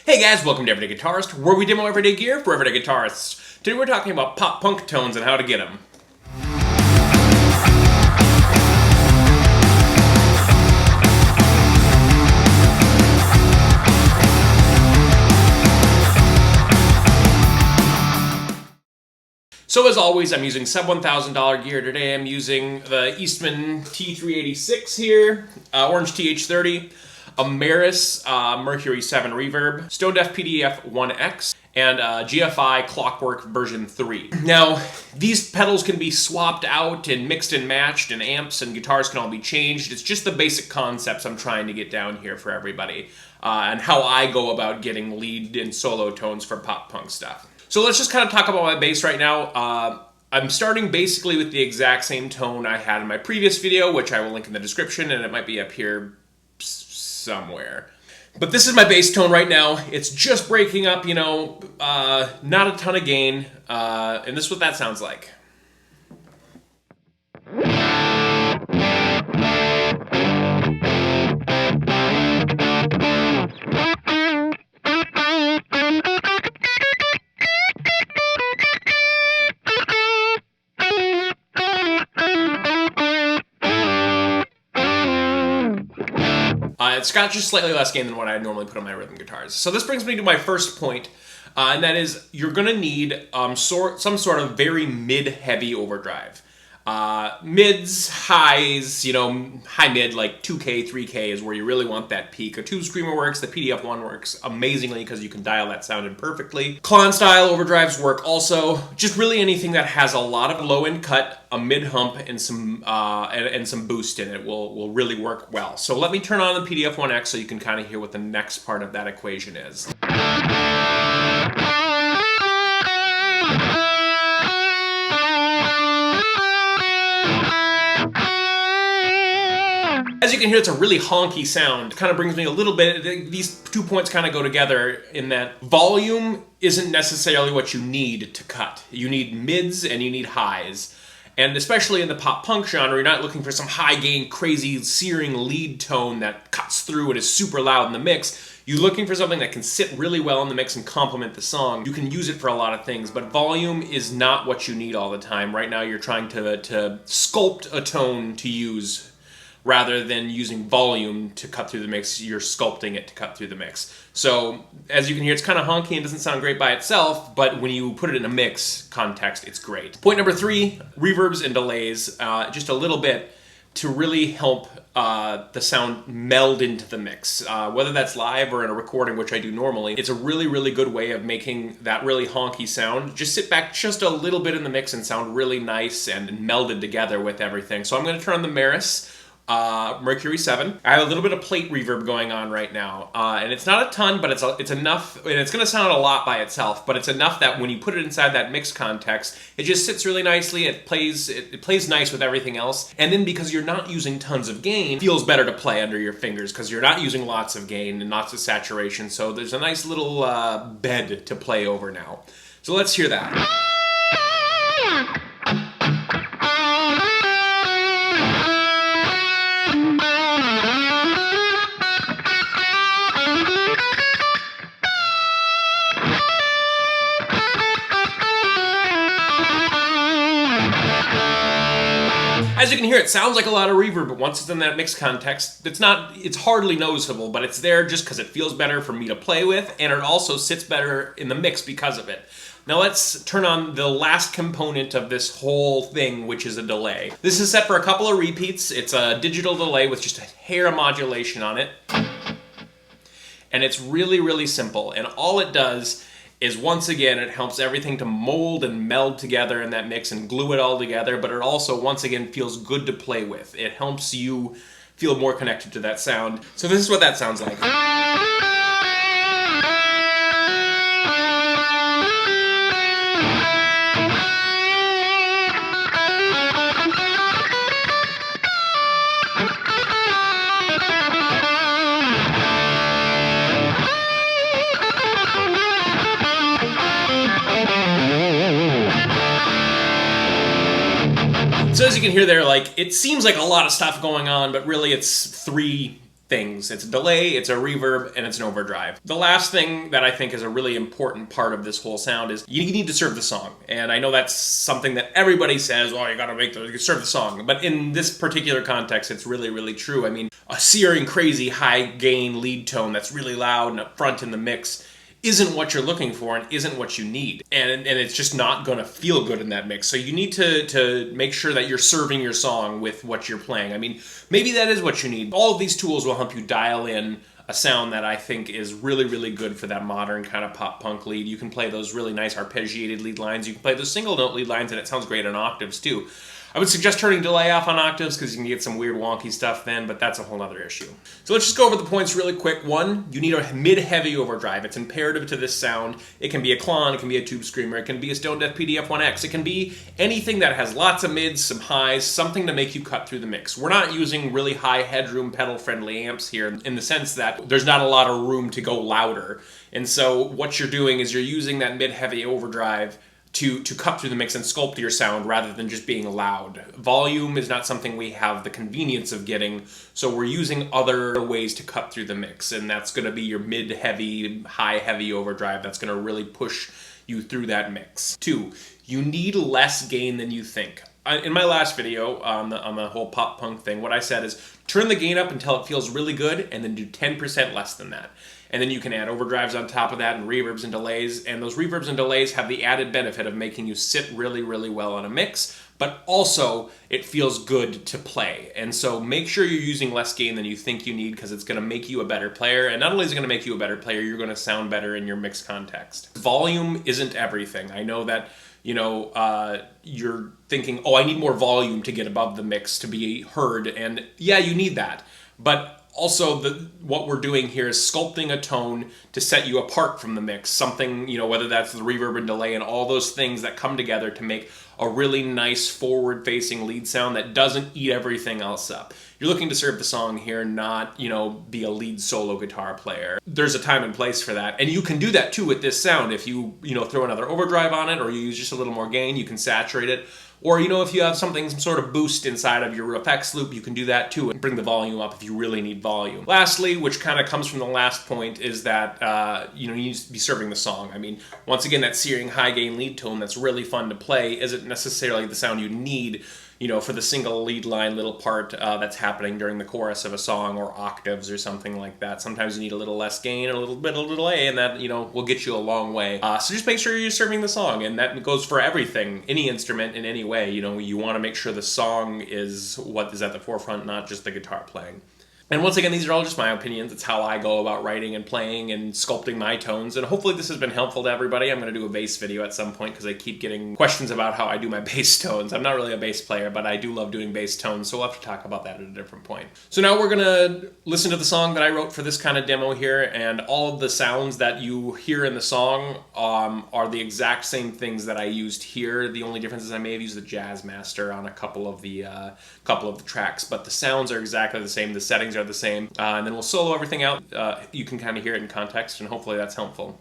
Hey guys, welcome to Everyday Guitarist, where we demo everyday gear for everyday guitarists. Today we're talking about pop-punk tones and how to get them. So as always, I'm using sub $1,000 gear. Today I'm using the Eastman T386 here, Orange TH30, a Maris Mercury 7 Reverb, Stone Deaf PDF 1X, and GFI Clockwork version 3. Now, these pedals can be swapped out and mixed and matched, and amps and guitars can all be changed. It's just the basic concepts I'm trying to get down here for everybody, and how I go about getting lead and solo tones for pop-punk stuff. So let's just kind of talk about my bass right now. I'm starting basically with the exact same tone I had in my previous video, which I will link in the description, and it might be up here somewhere. But this is my bass tone right now. It's just breaking up, you know, not a ton of gain, and this is what that sounds like. It's got just slightly less gain than what I normally put on my rhythm guitars. So this brings me to my first point, and that is you're going to need some sort of very mid-heavy overdrive. Mids, highs, you know, high-mid, like 2K, 3K is where you really want that peak. A Tube Screamer works, the PDF-1 works amazingly because you can dial that sound in perfectly. Klon-style overdrives work also. Just really anything that has a lot of low-end cut, a mid-hump, and some boost in it will really work well. So let me turn on the PDF-1X so you can kind of hear what the next part of that equation is. As you can hear, it's a really honky sound. Kind of brings me a little bit, these 2 points kind of go together in that volume isn't necessarily what you need to cut. You need mids and you need highs. And especially in the pop-punk genre, you're not looking for some high-gain, crazy, searing lead tone that cuts through and is super loud in the mix. You're looking for something that can sit really well in the mix and complement the song. You can use it for a lot of things, but volume is not what you need all the time. Right now you're trying to sculpt a tone to use rather than using volume to cut through the mix. You're sculpting it to cut through the mix. So, as you can hear, it's kind of honky and doesn't sound great by itself, but when you put it in a mix context, it's great. Point number 3, reverbs and delays, just a little bit to really help the sound meld into the mix. Whether that's live or in a recording, which I do normally, it's a really, really good way of making that really honky sound just sit back just a little bit in the mix and sound really nice and melded together with everything. So I'm going to turn on the Maris Mercury 7. I have a little bit of plate reverb going on right now, and it's not a ton, but it's enough, and it's going to sound a lot by itself, but it's enough that when you put it inside that mix context, it just sits really nicely. It plays nice with everything else, and then because you're not using tons of gain, it feels better to play under your fingers because you're not using lots of gain and lots of saturation, so there's a nice little bed to play over now. So let's hear that. As you can hear, it sounds like a lot of reverb, but once it's in that mix context, it's hardly noticeable, but it's there just because it feels better for me to play with, and it also sits better in the mix because of it. Now let's turn on the last component of this whole thing, which is a delay. This is set for a couple of repeats. It's a digital delay with just a hair of modulation on it. And it's really, really simple, and all it does is, once again, it helps everything to mold and meld together in that mix and glue it all together, but it also, once again, feels good to play with. It helps you feel more connected to that sound. So this is what that sounds like. So as you can hear there, like, it seems like a lot of stuff going on, but really it's three things. It's a delay, it's a reverb, and it's an overdrive. The last thing that I think is a really important part of this whole sound is you need to serve the song. And I know that's something that everybody says, oh, you gotta serve the song. But in this particular context, it's really, really true. I mean, a searing, crazy, high gain lead tone that's really loud and up front in the mix isn't what you're looking for and isn't what you need. And it's just not going to feel good in that mix. So you need to make sure that you're serving your song with what you're playing. I mean, maybe that is what you need. All of these tools will help you dial in a sound that I think is really, really good for that modern kind of pop punk lead. You can play those really nice arpeggiated lead lines. You can play those single note lead lines, and it sounds great on octaves too. I would suggest turning delay off on octaves because you can get some weird wonky stuff then, but that's a whole other issue. So let's just go over the points really quick. One, you need a mid-heavy overdrive. It's imperative to this sound. It can be a Klon, it can be a Tube Screamer, it can be a Stone Deaf PDF-1X, it can be anything that has lots of mids, some highs, something to make you cut through the mix. We're not using really high headroom pedal-friendly amps here in the sense that there's not a lot of room to go louder. And so what you're doing is you're using that mid-heavy overdrive to cut through the mix and sculpt your sound rather than just being loud. Volume is not something we have the convenience of getting, so we're using other ways to cut through the mix, and that's going to be your mid-heavy, high-heavy overdrive that's going to really push you through that mix. 2, you need less gain than you think. In my last video on the whole pop punk thing, what I said is turn the gain up until it feels really good and then do 10% less than that. And then you can add overdrives on top of that and reverbs and delays. And those reverbs and delays have the added benefit of making you sit really, really well on a mix, but also it feels good to play. And so make sure you're using less gain than you think you need because it's going to make you a better player. And not only is it going to make you a better player, you're going to sound better in your mix context. Volume isn't everything. I know that you're thinking, oh, I need more volume to get above the mix to be heard. And yeah, you need that. But also, what we're doing here is sculpting a tone to set you apart from the mix. Something, whether that's the reverb and delay and all those things that come together to make a really nice forward-facing lead sound that doesn't eat everything else up. You're looking to serve the song here, not, be a lead solo guitar player. There's a time and place for that. And you can do that too with this sound. If you, throw another overdrive on it or you use just a little more gain, you can saturate it. Or, if you have some sort of boost inside of your effects loop, you can do that too and bring the volume up if you really need volume. Lastly, which kind of comes from the last point, is that, you need to be serving the song. I mean, once again, that searing high gain lead tone that's really fun to play isn't necessarily the sound you need, for the single lead line little part that's happening during the chorus of a song or octaves or something like that. Sometimes you need a little less gain and a little bit of delay, and that, will get you a long way. So just make sure you're serving the song, and that goes for everything, any instrument in any way. You want to make sure the song is what is at the forefront, not just the guitar playing. And once again, these are all just my opinions. It's how I go about writing and playing and sculpting my tones. And hopefully this has been helpful to everybody. I'm going to do a bass video at some point because I keep getting questions about how I do my bass tones. I'm not really a bass player, but I do love doing bass tones, so we'll have to talk about that at a different point. So now we're going to listen to the song that I wrote for this kind of demo here, and all of the sounds that you hear in the song are the exact same things that I used here. The only difference is I may have used the Jazz Master on a couple of the tracks, but the sounds are exactly the same. The settings are the same, and then we'll solo everything out. You can kind of hear it in context, and hopefully that's helpful.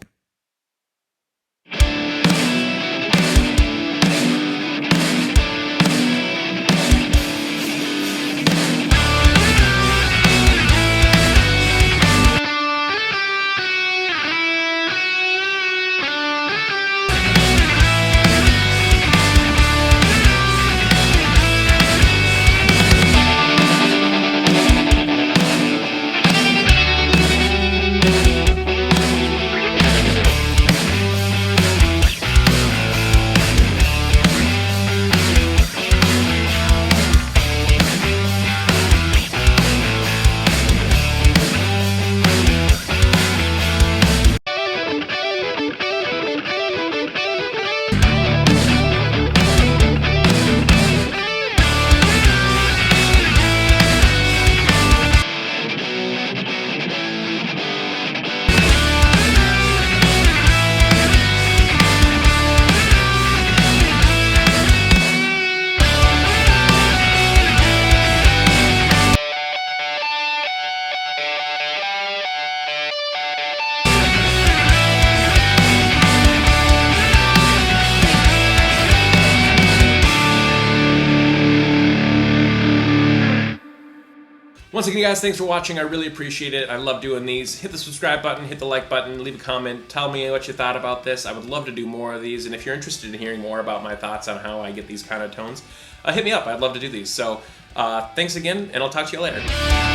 Once again, guys, thanks for watching. I really appreciate it. I love doing these. Hit the subscribe button, hit the like button, leave a comment, tell me what you thought about this. I would love to do more of these, and if you're interested in hearing more about my thoughts on how I get these kind of tones, hit me up. I'd love to do these. So thanks again, and I'll talk to you later.